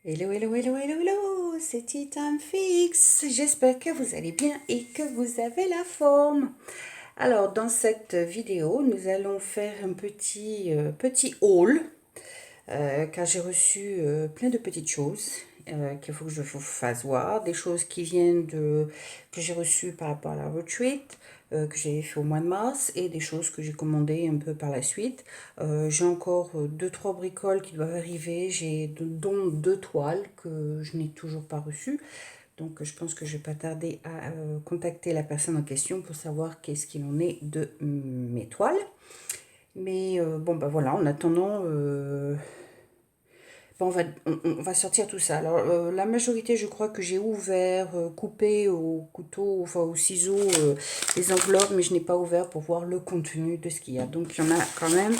Hello, hello, hello, hello, hello, c'est Tea Time Fix. J'espère que vous allez bien et que vous avez la forme. Alors, dans cette vidéo, nous allons faire un petit haul, car j'ai reçu plein de petites choses qu'il faut que je vous fasse voir. Des choses qui viennent que j'ai reçues par rapport à la retreat, que j'ai fait au mois de mars, et des choses que j'ai commandées un peu par la suite. J'ai encore 2-3 bricoles qui doivent arriver, dont 2 toiles que je n'ai toujours pas reçues. Donc je pense que je ne vais pas tarder à contacter la personne en question pour savoir qu'est-ce qu'il en est de mes toiles. Mais bon, bah voilà, en attendant, bon, on va sortir tout ça. Alors, la majorité, je crois que j'ai ouvert, coupé au couteau, enfin au ciseau, les enveloppes, mais je n'ai pas ouvert pour voir le contenu de ce qu'il y a. Donc, il y en a quand même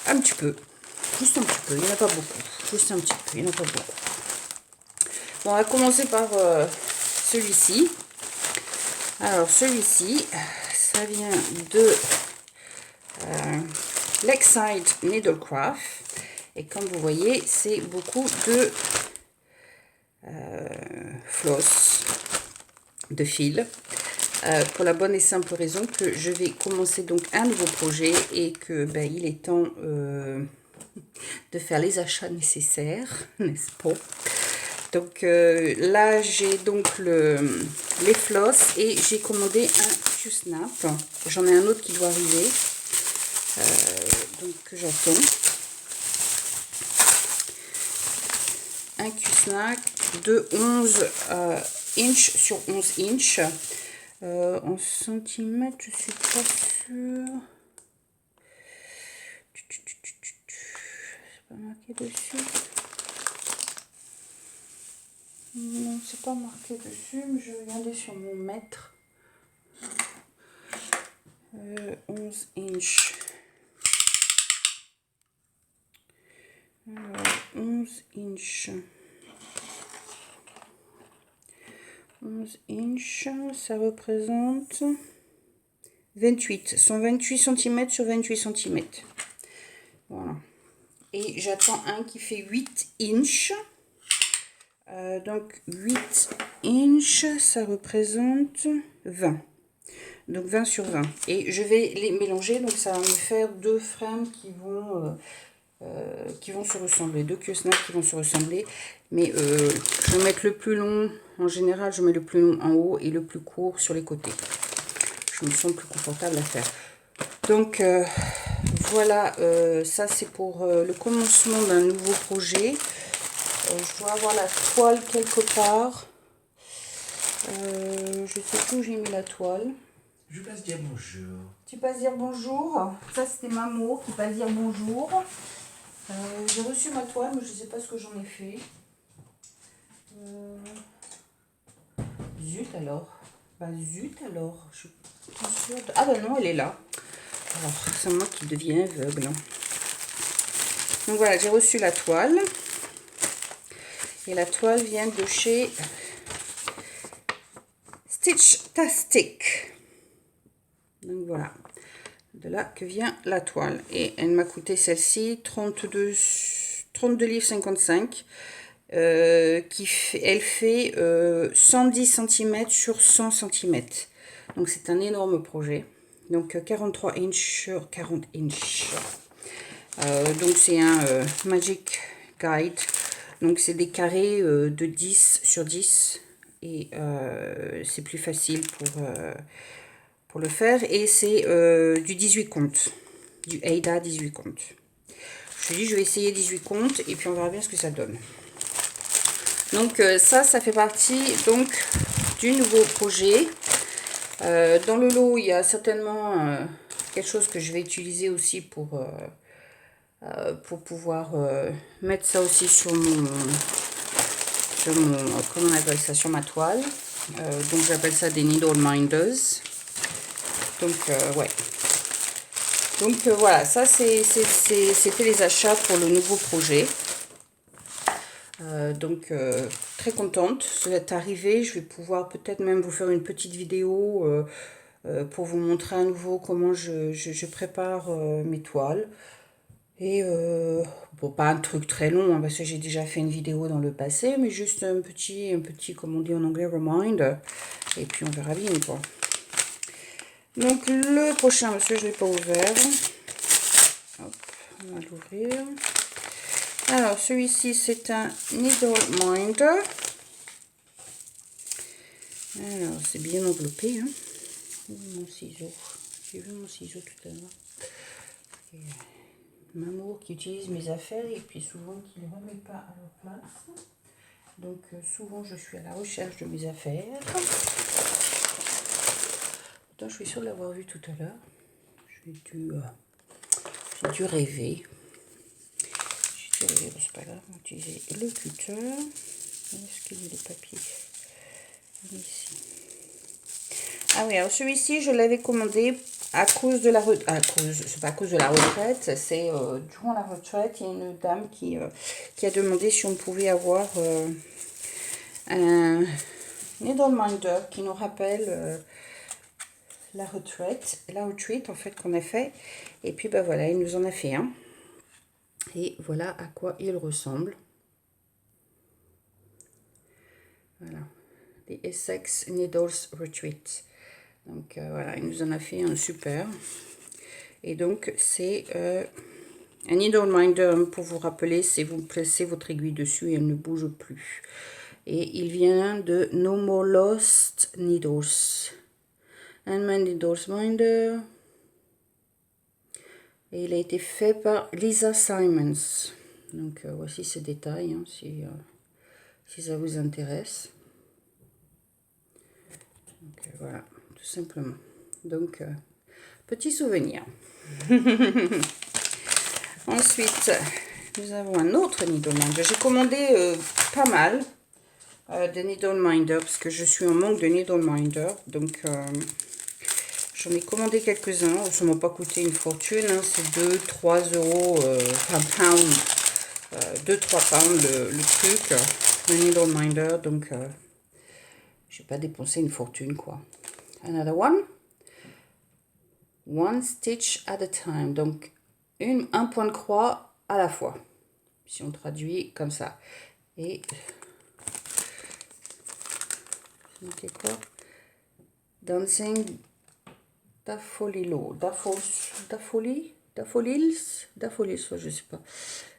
un petit peu. Juste un petit peu, il n'y en a pas beaucoup. Juste un petit peu, il n'y en a pas beaucoup. Bon, on va commencer par celui-ci. Alors, celui-ci, ça vient de Lakeside Needlecraft. Et comme vous voyez, c'est beaucoup de floss, de fil, pour la bonne et simple raison que je vais commencer donc un nouveau projet et que ben, il est temps de faire les achats nécessaires, n'est-ce pas? Donc là j'ai donc les floss et j'ai commandé un Q-Snap. J'en ai un autre qui doit arriver, donc que j'attends. Un Q-Snack de 11 inches sur 11 inches. En centimètres, je suis pas sûre. C'est pas marqué dessus. Non, c'est pas marqué dessus, mais je vais regarder sur mon mètre. 11 inches. Alors, 11 inches. 11 inches, ça représente 28. 128 cm sur 28 cm. Voilà. Et j'attends un qui fait 8 inches. Donc 8 inches, ça représente 20. Donc 20 sur 20. Et je vais les mélanger, donc ça va me faire deux frames qui vont se ressembler. Deux Q-Snaps qui vont se ressembler. Mais je vais mettre le plus long, en général je mets le plus long en haut et le plus court sur les côtés. Je me sens plus confortable à faire. Donc voilà, ça c'est pour le commencement d'un nouveau projet. Je dois avoir la toile quelque part. Je sais plus où j'ai mis la toile. Je passe dire bonjour. Tu passes dire bonjour. Ça c'était Mamour qui passe dire bonjour. J'ai reçu ma toile, mais je ne sais pas ce que j'en ai fait. Zut alors. Bah zut alors. Je suis pas sûre de... Ah bah non, elle est là. Alors c'est moi qui deviens aveugle. Donc voilà, j'ai reçu la toile. Et la toile vient de chez Stitchtastic. Donc voilà, de là que vient la toile. Et elle m'a coûté celle-ci 32 livres 55. Elle fait 110 cm sur 100 cm. Donc c'est un énorme projet. Donc 43 inches sur 40 inches. Donc c'est un Magic Guide. Donc c'est des carrés de 10 sur 10. Et c'est plus facile pour le faire. Et c'est du 18 comptes. Du Aida 18 comptes. Je me dis je vais essayer 18 comptes et puis on verra bien ce que ça donne. Donc ça fait partie donc du nouveau projet. Dans le lot, il y a certainement quelque chose que je vais utiliser aussi pour pouvoir mettre ça aussi sur comment on appelle ça, sur ma toile. Donc j'appelle ça des needle minders. Donc ouais. Donc voilà, ça c'était les achats pour le nouveau projet. Donc très contente, ça va arrivé. Je vais pouvoir peut-être même vous faire une petite vidéo pour vous montrer à nouveau comment je prépare mes toiles. Et bon, pas un truc très long, hein, parce que j'ai déjà fait une vidéo dans le passé, mais juste un petit, comme on dit en anglais, remind. Et puis on verra bien, quoi. Donc le prochain, monsieur, je ne l'ai pas ouvert. Hop, on va l'ouvrir. Alors, celui-ci, c'est un Needle Minder. Alors, c'est bien enveloppé, hein. Mon ciseau. J'ai vu mon ciseau tout à l'heure. Mamour qui utilise mes affaires et puis souvent qui ne les remet pas à leur place. Donc souvent je suis à la recherche de mes affaires. Pourtant je suis sûre de l'avoir vu tout à l'heure. J'ai dû rêver. C'est pas grave, on va utiliser le cutter. Est-ce qu'il y a des papiers ici? Ah oui, alors celui-ci je l'avais commandé à cause de la retraite. C'est pas à cause de la retraite, c'est durant la retraite, il y a une dame qui a demandé si on pouvait avoir un needle minder qui nous rappelle la retraite en fait qu'on a fait. Et puis ben voilà, il nous en a fait un. Et voilà à quoi il ressemble. Voilà, les Essex Needles Retreat. Donc voilà, il nous en a fait un super. Et donc c'est un needle minder, pour vous rappeler, c'est vous placez votre aiguille dessus et elle ne bouge plus. Et il vient de No More Lost Needles. Handmade Needles Minder. Et il a été fait par Lisa Simons. Donc voici ces détails, hein, si ça vous intéresse. Donc voilà, tout simplement. Donc, petit souvenir. Ensuite, nous avons un autre needle minder. J'ai commandé pas mal de needle minder parce que je suis en manque de needle minder. Donc, j'en ai commandé quelques-uns. Ça ne m'a pas coûté une fortune. Hein. C'est 2-3 euros, enfin pound. 2-3 pounds le truc, le needle minder. Donc, j'ai pas dépensé une fortune, quoi. Another one. One stitch at a time. Donc, un point de croix à la fois. Si on traduit comme ça. Et c'est quoi? Dancing Daffodilo. Daffodils, je sais pas.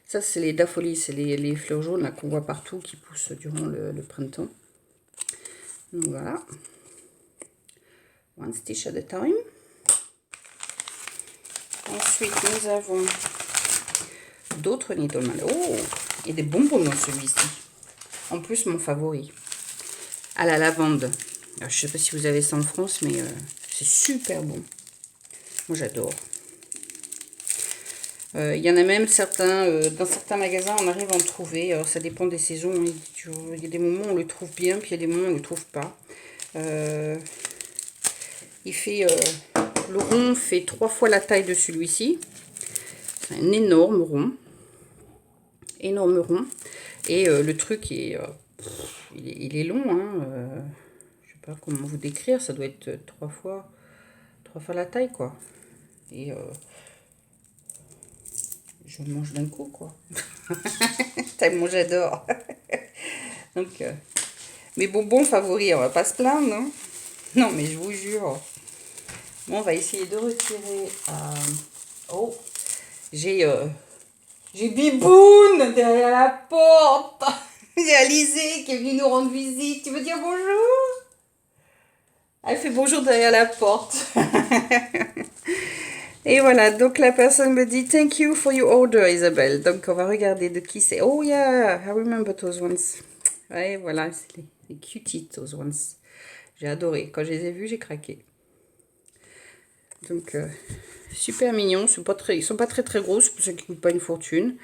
Ça, c'est les daffodils, c'est les fleurs jaunes qu'on voit partout qui poussent durant le printemps. Donc voilà. One stitch at a time. Ensuite, nous avons d'autres needle minder. Oh, et des bonbons dans celui-ci. En plus, mon favori. À la lavande. Alors, je sais pas si vous avez ça en France, mais c'est super bon. Moi, j'adore. Il y en a même certains, dans certains magasins, on arrive à en trouver. Alors, ça dépend des saisons. Il y a des moments où on le trouve bien, puis il y a des moments où on le trouve pas. Il fait, le rond fait 3 fois la taille de celui-ci. C'est un énorme rond. Énorme rond. Et le truc il est long. Hein, je sais pas comment vous décrire. Ça doit être 3 fois la taille, quoi. Et je le mange d'un coup, quoi. Tellement j'adore. Donc, mes bonbons favoris, on va pas se plaindre, non? Non, mais je vous jure. Bon, on va essayer de retirer. Oh, j'ai Biboune derrière la porte. J'ai Alizé qui est venue nous rendre visite. Tu veux dire bonjour? Elle fait bonjour derrière la porte. Et voilà, donc la personne me dit thank you for your order, Isabelle. Donc on va regarder de qui c'est. Oh yeah, I remember those ones. Ouais, voilà, c'est les cuties, those ones. J'ai adoré. Quand je les ai vus, j'ai craqué. Donc super mignons. Ils sont pas très très gros, c'est pour ça qu'ils coûtent pas une fortune.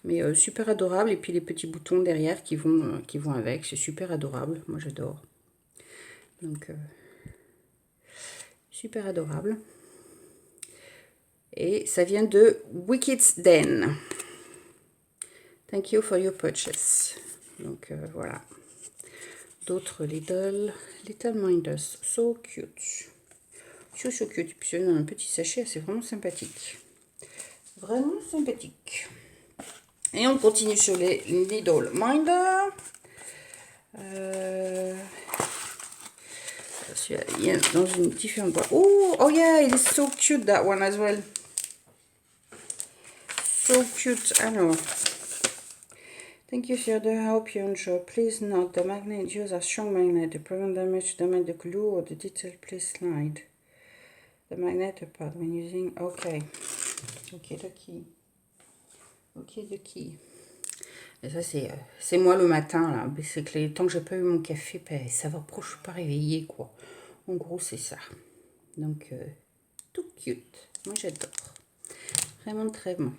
Mais super adorable. Et puis les petits boutons derrière qui vont avec. C'est super adorable. Moi j'adore. Donc super adorable. Et ça vient de Wicked's Den. Thank you for your purchase. Donc voilà. D'autres Little Minders. So cute. So cute. Puis dans un petit sachet, c'est vraiment sympathique. Vraiment sympathique. Et on continue sur les Needle Minder. Il y a dans une différente boîte. Oh yeah, it is so cute that one as well. So cute. Alors, thank you for the help you enjoy. Please note the magnet use a strong magnet to prevent damage to the glue or the detail. Please slide the magnet apart when using. Okay. Ok. Et ça, c'est moi le matin, là. C'est que tant que j'ai pas eu mon café, ben, ça va je suis pas réveillée, quoi. En gros, c'est ça. Donc, tout cute. Moi, j'adore. Vraiment très bon.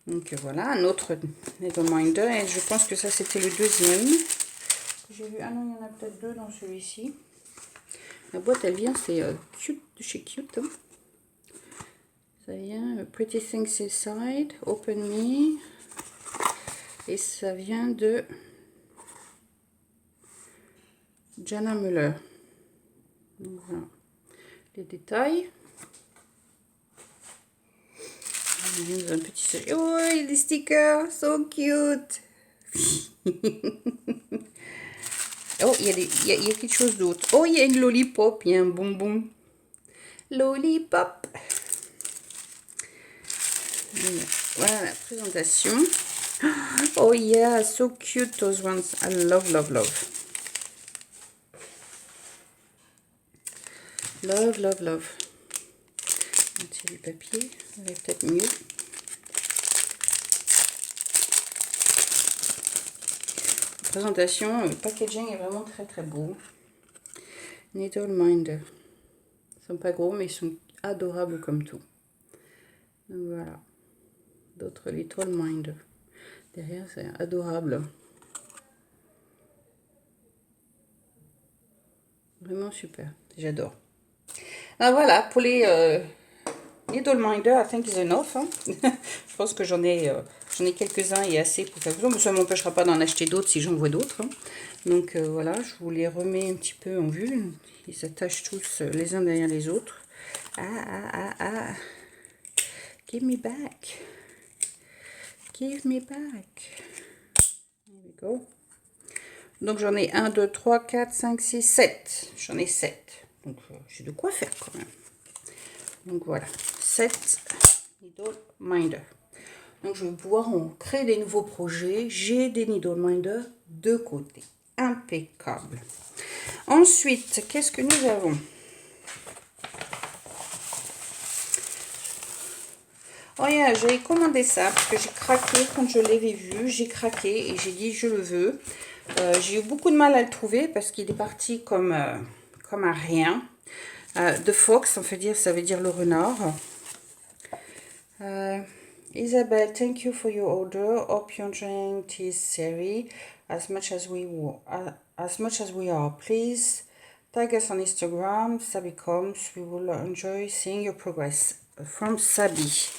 Donc, voilà, un autre Needle Minder. Et je pense que ça, c'était le deuxième. J'ai vu, ah non, il y en a peut-être deux dans celui-ci. La boîte, elle vient, c'est cute, de chez Cute. Hein. Ça vient, Pretty Things Inside, Open Me. Et ça vient de Jana Muller. Donc voilà les détails. Un petit... Oh, il y a des stickers, so cute. Oh, il y a quelque chose d'autre. Oh, il y a une lollipop, il y a un bonbon. Lollipop. Voilà la présentation. Oh yeah, so cute those ones. I love. Love. Un petit du papier, ça va peut-être mieux. La présentation, le packaging est vraiment très beau. Needle Minder. Ils sont pas gros, mais ils sont adorables comme tout. Donc voilà. D'autres Little Minder. Derrière, c'est adorable. Vraiment super. J'adore. Ah, voilà, pour les Needle Minder, I think is enough. Hein. Je pense que j'en ai quelques-uns et assez pour faire ça. Mais ça ne m'empêchera pas d'en acheter d'autres si j'en vois d'autres. Hein. Donc voilà, je vous les remets un petit peu en vue. Ils s'attachent tous les uns derrière les autres. Ah. Give me back. Give me back. There we go. Donc j'en ai 1, 2, 3, 4, 5, 6, 7. J'en ai 7. Donc j'ai de quoi faire quand même. Donc voilà, 7 Needle Minder. Donc je vais pouvoir en créer des nouveaux projets. J'ai des Needle Minder de côté. Impeccable. Ensuite, qu'est-ce que nous avons? Oh yeah, j'avais commandé ça parce que j'ai craqué quand je l'avais vu. J'ai craqué et j'ai dit je le veux. J'ai eu beaucoup de mal à le trouver parce qu'il est parti comme un rien. The Fox, ça veut dire le renard. Isabelle, thank you for your order. Hope you're enjoying this series as much as we are. Please tag us on Instagram, Sabi Combs. We will enjoy seeing your progress. From Sabi.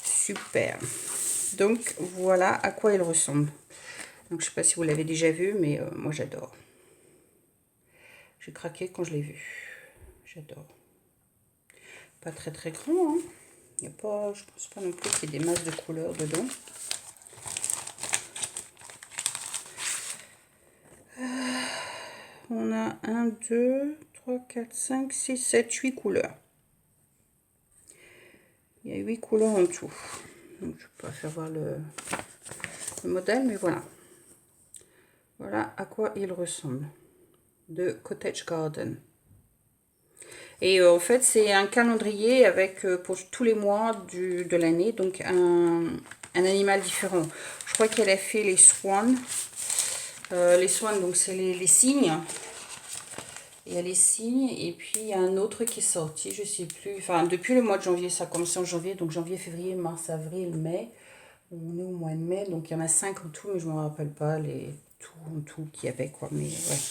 Super. Donc voilà à quoi il ressemble. Donc je sais pas si vous l'avez déjà vu, mais moi j'adore. J'ai craqué quand je l'ai vu. J'adore. Pas très grand, hein. Il y a pas, je pense pas non plus qu'il y ait des masses de couleurs dedans. On a 1, 2, 3, 4, 5, 6, 7, 8 couleurs. Il y a 8 couleurs en tout. Donc je ne peux pas faire voir le modèle, mais voilà. Voilà à quoi il ressemble. De Cottage Garden. Et en fait, c'est un calendrier avec pour tous les mois de l'année, donc un animal différent. Je crois qu'elle a fait les swans. Les swans, donc c'est les cygnes. Il y a les cygnes et puis il y a un autre qui est sorti, je sais plus. Enfin, depuis le mois de janvier, ça a commencé en janvier, donc janvier, février, mars, avril, mai. On est au mois de mai, donc il y en a 5 en tout, mais je ne me rappelle pas les tout qu'il y avait, quoi. Mais ouais,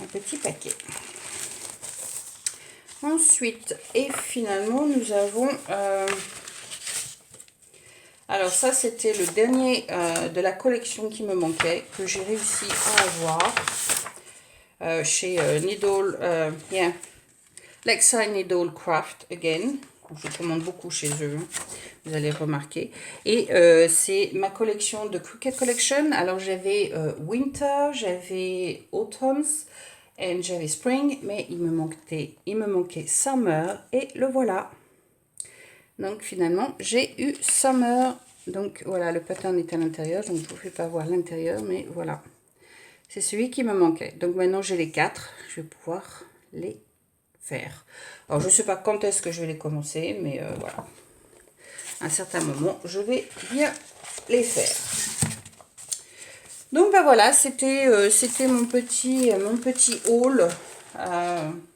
un petit paquet. Ensuite, et finalement, nous avons... alors ça, c'était le dernier de la collection qui me manquait, que j'ai réussi à avoir chez Lakeside Needle Craft Again. Je commande beaucoup chez eux, hein, vous allez remarquer. Et c'est ma collection de Cricut Collection. Alors j'avais Winter, j'avais Autumn et j'avais Spring, mais il me manquait Summer et le voilà. Donc finalement j'ai eu Summer. Donc voilà, le pattern est à l'intérieur, donc je ne vous fais pas voir l'intérieur, mais voilà. C'est celui qui me manquait. Donc maintenant j'ai les 4, je vais pouvoir les faire. Alors je ne sais pas quand est-ce que je vais les commencer, mais voilà. À un certain moment, je vais bien les faire. Donc ben voilà, c'était mon petit haul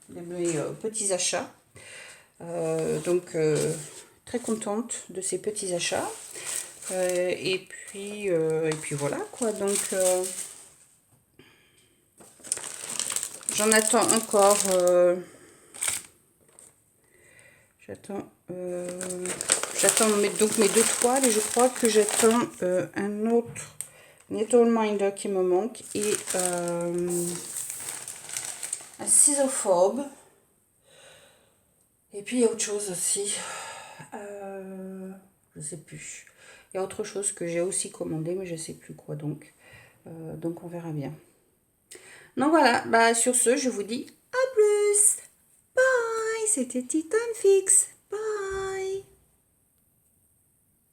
de mes petits achats. Donc très contente de ces petits achats. Et puis voilà quoi. Donc j'en attends encore. J'attends donc mes 2 toiles et je crois que j'attends un autre Needle qui me manque et un ciseau fob. Et puis il y a autre chose aussi. Je sais plus. Il y a autre chose que j'ai aussi commandé, mais je sais plus quoi donc. Donc on verra bien. Donc voilà, bah sur ce, je vous dis à plus. Bye, c'était Titan Fix. Bye.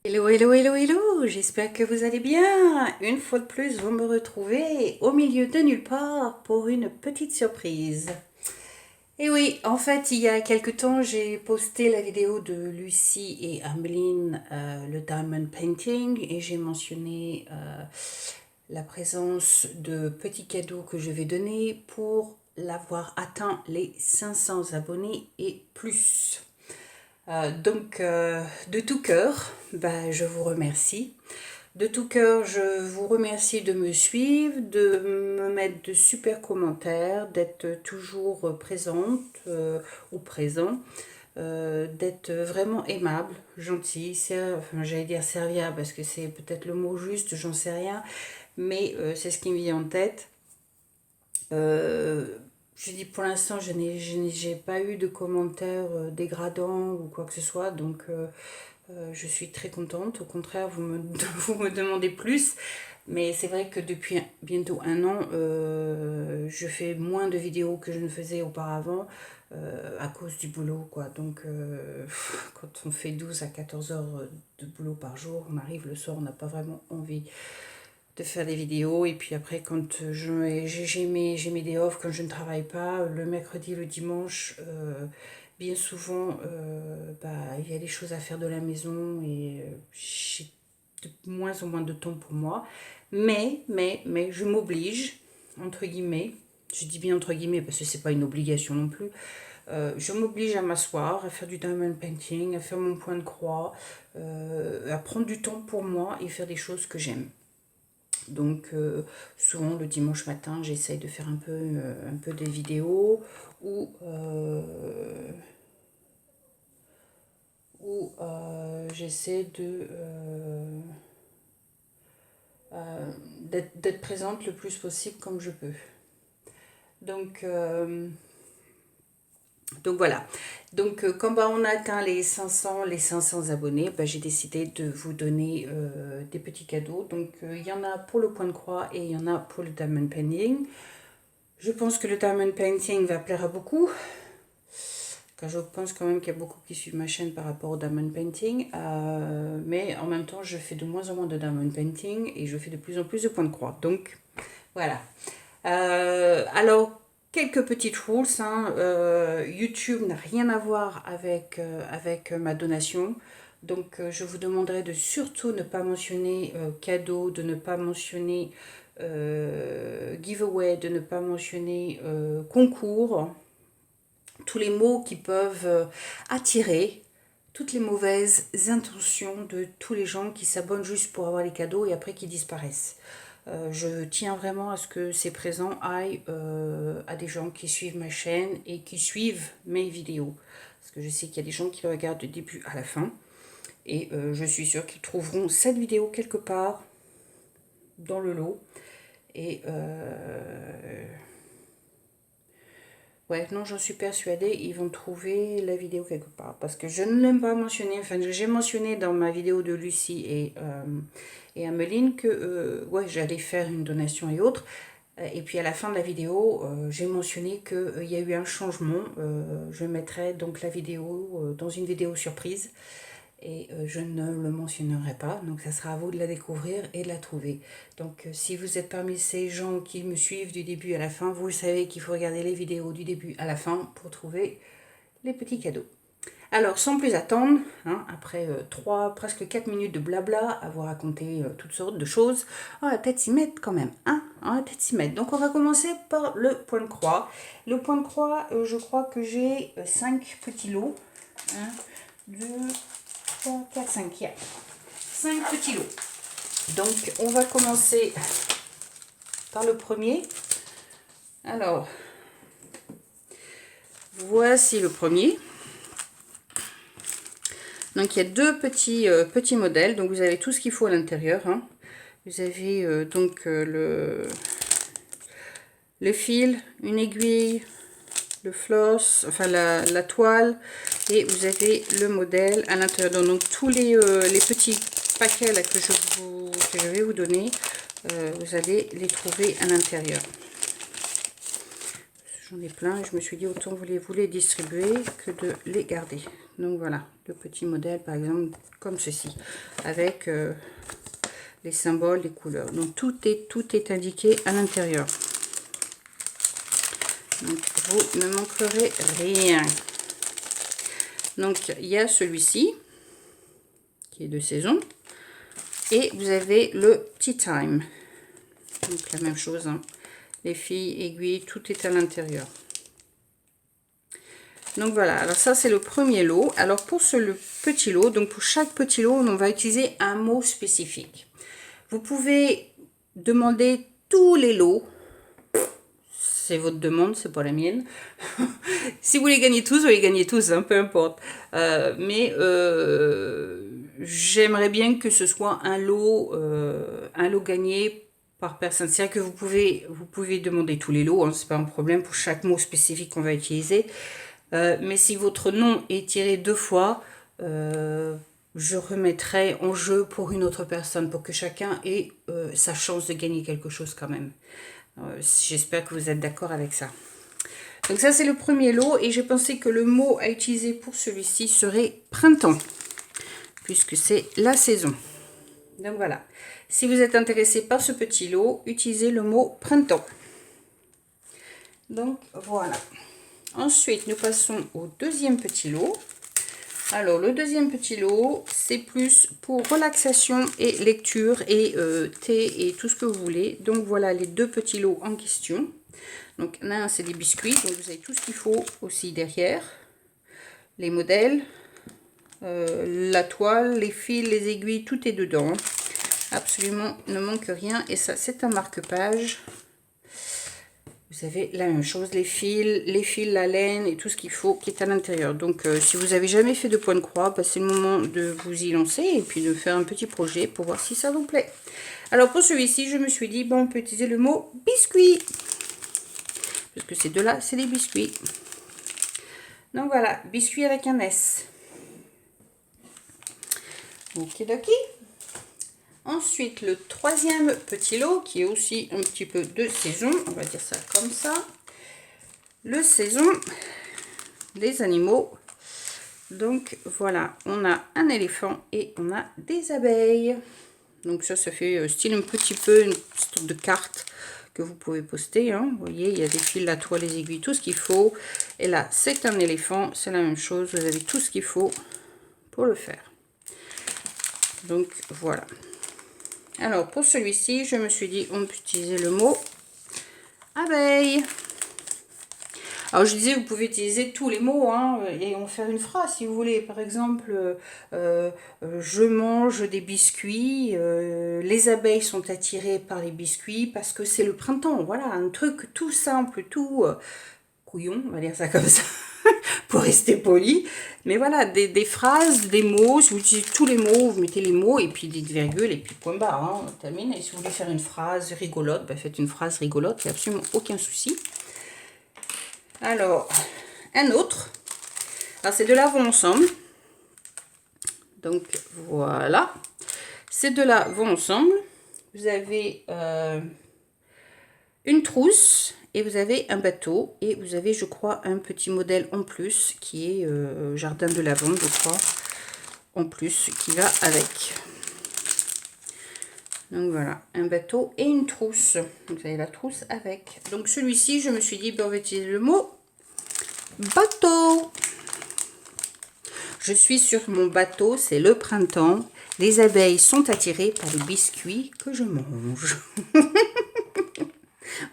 Hello, hello, hello, hello, j'espère que vous allez bien. Une fois de plus, vous me retrouvez au milieu de nulle part pour une petite surprise. Et oui, en fait, il y a quelque temps, j'ai posté la vidéo de Lucie et Ameline, le Diamond Painting, et j'ai mentionné la présence de petits cadeaux que je vais donner pour l'avoir atteint les 500 abonnés et plus. Donc, de tout cœur, bah, je vous remercie. De tout cœur, je vous remercie de me suivre, de me mettre de super commentaires, d'être toujours présente ou présent, d'être vraiment aimable, gentil, enfin, j'allais dire serviable parce que c'est peut-être le mot juste, j'en sais rien, mais c'est ce qui me vient en tête. Je dis pour l'instant, j'ai pas eu de commentaires dégradants ou quoi que ce soit, donc je suis très contente. Au contraire, vous me demandez plus, mais c'est vrai que depuis bientôt 1 an, je fais moins de vidéos que je ne faisais auparavant à cause du boulot, quoi. Donc, quand on fait 12 à 14 heures de boulot par jour, on arrive le soir, on n'a pas vraiment envie de faire des vidéos. Et puis après, quand j'ai mes day off, quand je ne travaille pas, le mercredi, le dimanche, bien souvent, il y a des choses à faire de la maison et j'ai de moins en moins de temps pour moi. Mais je m'oblige, entre guillemets, je dis bien entre guillemets parce que c'est pas une obligation non plus, je m'oblige à m'asseoir, à faire du diamond painting, à faire mon point de croix, à prendre du temps pour moi et faire des choses que j'aime. Donc souvent le dimanche matin, j'essaye de faire un peu des vidéos où j'essaie d'être présente le plus possible comme je peux. Donc voilà. Donc quand on a atteint les 500 abonnés, j'ai décidé de vous donner des petits cadeaux. Donc il y en a pour le point de croix et il y en a pour le diamond painting. Je pense que le diamond painting va plaire à beaucoup. Car je pense quand même qu'il y a beaucoup qui suivent ma chaîne par rapport au diamond painting. Mais en même temps, je fais de moins en moins de diamond painting et je fais de plus en plus de points de croix. Donc voilà. Alors, quelques petites rules. YouTube n'a rien à voir avec ma donation. Donc, je vous demanderai de surtout ne pas mentionner cadeau, de ne pas mentionner giveaway, de ne pas mentionner concours. Tous les mots qui peuvent attirer toutes les mauvaises intentions de tous les gens qui s'abonnent juste pour avoir les cadeaux et après qui disparaissent. Je tiens vraiment à ce que ces présents aillent à des gens qui suivent ma chaîne et qui suivent mes vidéos. Parce que je sais qu'il y a des gens qui regardent du début à la fin. Et je suis sûre qu'ils trouveront cette vidéo quelque part dans le lot. Et Ouais, non, j'en suis persuadée, ils vont trouver la vidéo quelque part. Parce que je ne l'aime pas mentionner, enfin, j'ai mentionné dans ma vidéo de Lucie et Ameline que ouais, j'allais faire une donation et autres. Et puis à la fin de la vidéo, j'ai mentionné qu'il y a eu un changement. Je mettrai donc la vidéo dans une vidéo surprise. Et je ne le mentionnerai pas, donc ça sera à vous de la découvrir et de la trouver. Donc si vous êtes parmi ces gens qui me suivent du début à la fin, vous savez qu'il faut regarder les vidéos du début à la fin pour trouver les petits cadeaux. Alors sans plus attendre, hein, après 3, presque 4 minutes de blabla, à vous raconter toutes sortes de choses, on va peut-être s'y mettre quand même, hein, on va peut-être s'y mettre. Donc on va commencer par le point de croix. Le point de croix, je crois que j'ai 5 petits lots, 1, 2, 3, 4, 5, il y a 5 petits lots. Donc on va commencer par le premier. Alors, voici le premier. Donc il y a deux petits modèles, donc vous avez tout ce qu'il faut à l'intérieur. Hein. Vous avez donc le fil, une aiguille, le floss, enfin la toile, et vous avez le modèle à l'intérieur. Donc tous les petits paquets là, que je vais vous donner, vous allez les trouver à l'intérieur. J'en ai plein et je me suis dit autant vous les distribuer que de les garder. Donc voilà, le petit modèle par exemple comme ceci, avec les symboles, les couleurs. Donc tout est indiqué à l'intérieur. Donc vous ne manquerez rien. Donc il y a celui-ci qui est de saison et vous avez le Tea Time. Donc la même chose, hein. Les filles, aiguilles, tout est à l'intérieur. Donc voilà, alors ça c'est le premier lot. Alors pour le petit lot, donc pour chaque petit lot, on va utiliser un mot spécifique. Vous pouvez demander tous les lots. C'est votre demande, c'est pas la mienne. Si vous les gagnez tous, vous les gagnez tous, hein, peu importe. Mais j'aimerais bien que ce soit un lot gagné par personne. C'est-à-dire que vous pouvez demander tous les lots, hein, c'est pas un problème pour chaque mot spécifique qu'on va utiliser. Mais si votre nom est tiré 2 fois, je remettrai en jeu pour une autre personne, pour que chacun ait sa chance de gagner quelque chose quand même. J'espère que vous êtes d'accord avec ça. Donc ça c'est le premier lot et j'ai pensé que le mot à utiliser pour celui-ci serait printemps, puisque c'est la saison. Donc voilà, si vous êtes intéressé par ce petit lot, utilisez le mot printemps. Donc voilà. Ensuite, nous passons au deuxième petit lot. Alors, le deuxième petit lot, c'est plus pour relaxation et lecture et thé et tout ce que vous voulez. Donc, voilà les deux petits lots en question. Donc, l'un, c'est des biscuits. Donc, vous avez tout ce qu'il faut aussi derrière. Les modèles, la toile, les fils, les aiguilles, tout est dedans. Absolument, il ne manque rien. Et ça, c'est un marque-page. Vous avez la même chose, les fils, la laine et tout ce qu'il faut qui est à l'intérieur. Donc, si vous n'avez jamais fait de point de croix, bah, c'est le moment de vous y lancer et puis de faire un petit projet pour voir si ça vous plaît. Alors, pour celui-ci, je me suis dit, bon, on peut utiliser le mot biscuit. Parce que ces deux-là, c'est des biscuits. Donc, voilà, biscuit avec un S. Okidoki. Ensuite, le troisième petit lot, qui est aussi un petit peu de saison, on va dire ça comme ça. Le saison des animaux. Donc voilà, on a un éléphant et on a des abeilles. Donc ça fait style un petit peu une sorte de carte que vous pouvez poster. Hein. Vous voyez, il y a des fils, la toile, les aiguilles, tout ce qu'il faut. Et là, c'est un éléphant, c'est la même chose. Vous avez tout ce qu'il faut pour le faire. Donc voilà. Alors, pour celui-ci, je me suis dit, on peut utiliser le mot abeille. Alors, je disais, vous pouvez utiliser tous les mots hein, et en faire une phrase si vous voulez. Par exemple, je mange des biscuits, les abeilles sont attirées par les biscuits parce que c'est le printemps. Voilà, un truc tout simple, tout couillon, on va dire ça comme ça. Pour rester poli, mais voilà, des phrases, des mots, si vous utilisez tous les mots, vous mettez les mots et puis dites virgule et puis point barre, hein, on termine. Et si vous voulez faire une phrase rigolote, bah faites une phrase rigolote, il n'y a absolument aucun souci. Alors, un autre. Alors, c'est de l'Avons ensemble. Donc, voilà. Ces deux-là vont ensemble. Vous avez une trousse et vous avez un bateau. Et vous avez, je crois, un petit modèle en plus qui est jardin de lavande, je crois, en plus, qui va avec. Donc voilà, un bateau et une trousse. Vous avez la trousse avec. Donc celui-ci, je me suis dit, ben, on va utiliser le mot bateau. Je suis sur mon bateau, c'est le printemps. Les abeilles sont attirées par les biscuits que je mange.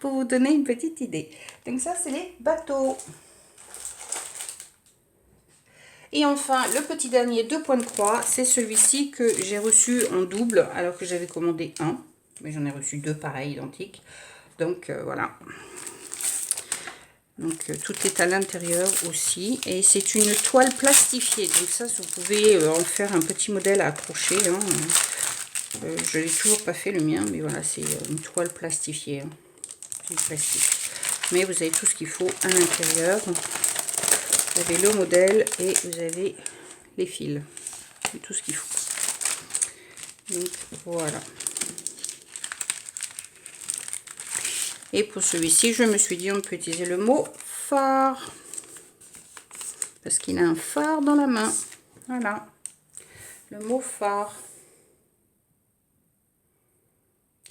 Pour vous donner une petite idée. Donc ça, c'est les bateaux. Et enfin, le petit dernier 2 points de croix, c'est celui-ci que j'ai reçu en double, alors que j'avais commandé un. Mais j'en ai reçu 2 pareils, identiques. Donc voilà. Donc tout est à l'intérieur aussi. Et c'est une toile plastifiée. Donc ça, vous pouvez en faire un petit modèle à accrocher. Hein. Je n'ai toujours pas fait le mien, mais voilà, c'est une toile plastifiée. Hein. Du plastique. Mais vous avez tout ce qu'il faut à l'intérieur. Vous avez le modèle et vous avez les fils. C'est tout ce qu'il faut. Donc voilà. Et pour celui-ci, je me suis dit on peut utiliser le mot phare. Parce qu'il a un phare dans la main. Voilà. Le mot phare.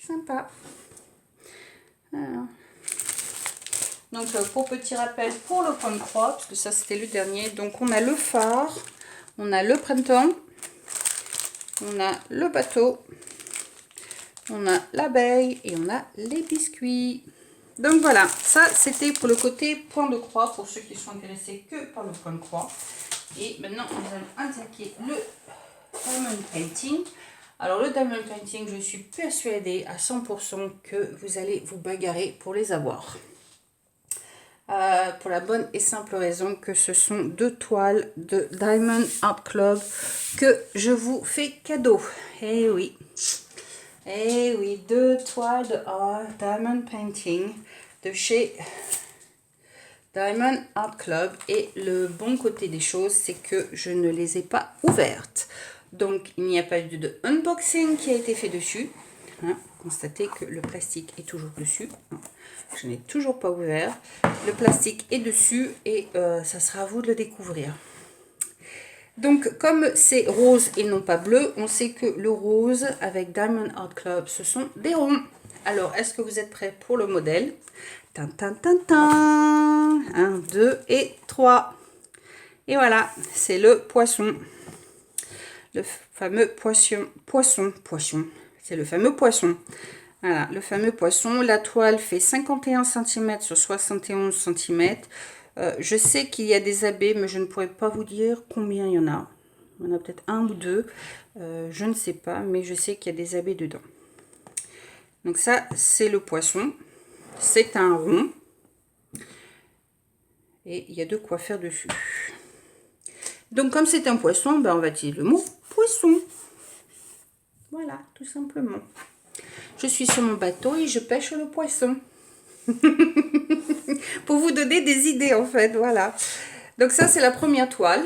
Sympa. Voilà. Donc pour petit rappel, pour le point de croix, parce que ça c'était le dernier, donc on a le phare, on a le printemps, on a le bateau, on a l'abeille et on a les biscuits. Donc voilà, ça c'était pour le côté point de croix, pour ceux qui sont intéressés que par le point de croix. Et maintenant nous allons attaquer le diamond painting. Alors le diamond painting, je suis persuadée à 100% que vous allez vous bagarrer pour les avoir. Pour la bonne et simple raison que ce sont 2 toiles de Diamond Art Club que je vous fais cadeau. Eh oui, 2 toiles de Diamond Painting de chez Diamond Art Club. Et le bon côté des choses, c'est que je ne les ai pas ouvertes. Donc il n'y a pas eu de unboxing qui a été fait dessus. Hein, constatez que le plastique est toujours dessus. Je n'ai toujours pas ouvert. Le plastique est dessus et ça sera à vous de le découvrir. Donc, comme c'est rose et non pas bleu, on sait que le rose avec Diamond Art Club, ce sont des ronds. Alors, est-ce que vous êtes prêts pour le modèle? Tin, tin, tin, tin. 1, 2 et 3. Et voilà, c'est le poisson. Le fameux poisson. C'est le fameux poisson. Voilà, le fameux poisson. La toile fait 51 cm sur 71 cm. Je sais qu'il y a des abeilles, mais je ne pourrais pas vous dire combien il y en a. Il y en a peut-être 1 ou 2. Je ne sais pas, mais je sais qu'il y a des abeilles dedans. Donc ça, c'est le poisson. C'est un rond. Et il y a de quoi faire dessus. Donc comme c'est un poisson, ben, on va utiliser le mot poisson. Voilà, tout simplement. Je suis sur mon bateau et je pêche le poisson. Pour vous donner des idées en fait, voilà. Donc ça c'est la première toile.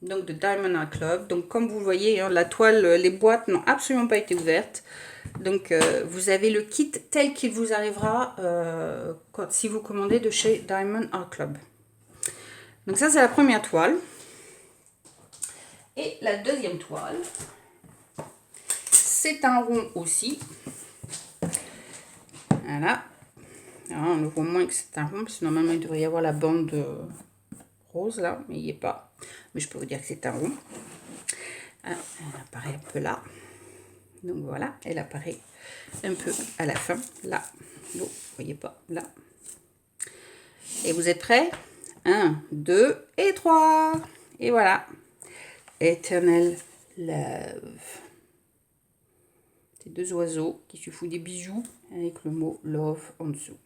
Donc de Diamond Art Club. Donc comme vous voyez, hein, la toile, les boîtes n'ont absolument pas été ouvertes. Donc vous avez le kit tel qu'il vous arrivera si vous commandez de chez Diamond Art Club. Donc ça c'est la première toile. Et la deuxième toile, c'est un rond aussi. Voilà. Alors, on le voit moins que c'est un rond, parce que normalement il devrait y avoir la bande rose là, mais il n'y est pas. Mais je peux vous dire que c'est un rond. Alors, elle apparaît un peu là. Donc voilà, elle apparaît un peu à la fin, là. Vous ne voyez pas, là. Et vous êtes prêts? 1, 2 et 3. Et voilà. Eternal Love. C'est 2 oiseaux qui se font des bisous avec le mot love en dessous.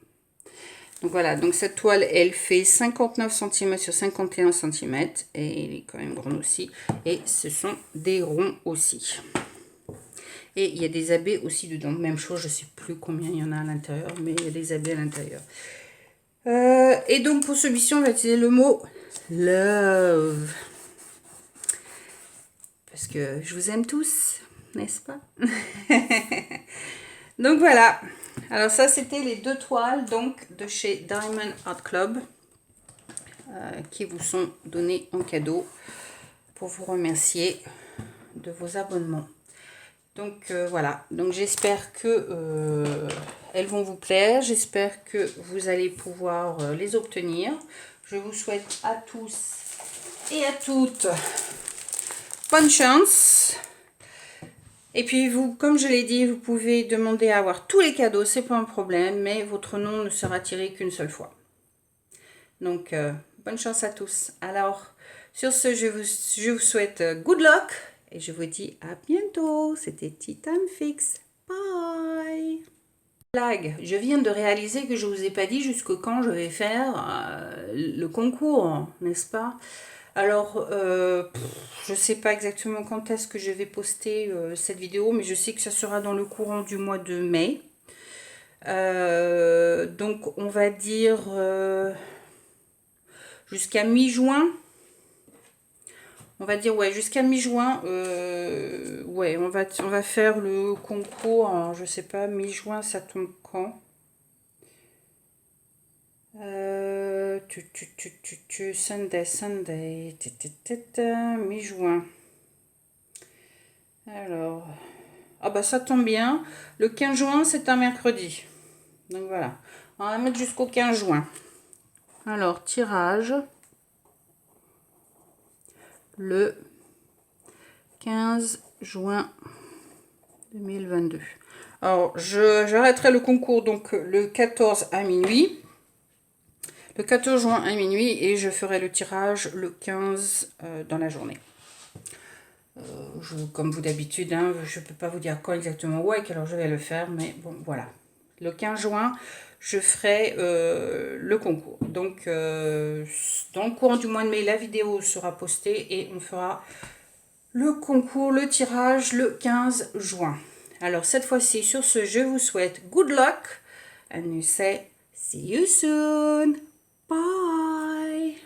Donc voilà, donc cette toile, elle fait 59 cm sur 51 cm. Et elle est quand même grande aussi. Et ce sont des ronds aussi. Et il y a des abeilles aussi dedans. Même chose, je ne sais plus combien il y en a à l'intérieur, mais il y a des abeilles à l'intérieur. Et donc pour celui-ci, on va utiliser le mot love. Parce que je vous aime tous, n'est-ce pas? Donc voilà. Alors ça, c'était les 2 toiles donc de chez Diamond Art Club qui vous sont données en cadeau pour vous remercier de vos abonnements. Donc voilà, donc j'espère que elles vont vous plaire, j'espère que vous allez pouvoir les obtenir. Je vous souhaite à tous et à toutes bonne chance. Et puis vous, comme je l'ai dit, vous pouvez demander à avoir tous les cadeaux, c'est pas un problème, mais votre nom ne sera tiré qu'une seule fois. Donc bonne chance à tous. Alors sur ce, je vous souhaite good luck. Et je vous dis à bientôt. C'était Tea Time Fix. Bye. Blague, je viens de réaliser que je ne vous ai pas dit jusqu'au quand je vais faire le concours, n'est-ce pas? Alors, je ne sais pas exactement quand est-ce que je vais poster cette vidéo, mais je sais que ça sera dans le courant du mois de mai. Donc, on va dire jusqu'à mi-juin. On va dire, ouais, jusqu'à mi-juin, ouais, on va faire le concours, alors, je sais pas, mi-juin, ça tombe quand? Sunday, mi-juin. Alors, ah bah ça tombe bien, le 15 juin, c'est un mercredi. Donc voilà, on va mettre jusqu'au 15 juin. Alors, tirage. Le 15 juin 2022. Alors, j'arrêterai le concours donc le 14 à minuit. Le 14 juin à minuit et je ferai le tirage le 15 dans la journée. Comme vous d'habitude, hein, je ne peux pas vous dire quand exactement ou à quelle heure je vais le faire, mais bon, voilà. Le 15 juin, je ferai le concours. Donc, dans le courant du mois de mai, la vidéo sera postée et on fera le concours, le tirage le 15 juin. Alors cette fois-ci, sur ce, je vous souhaite good luck and you say see you soon. Bye.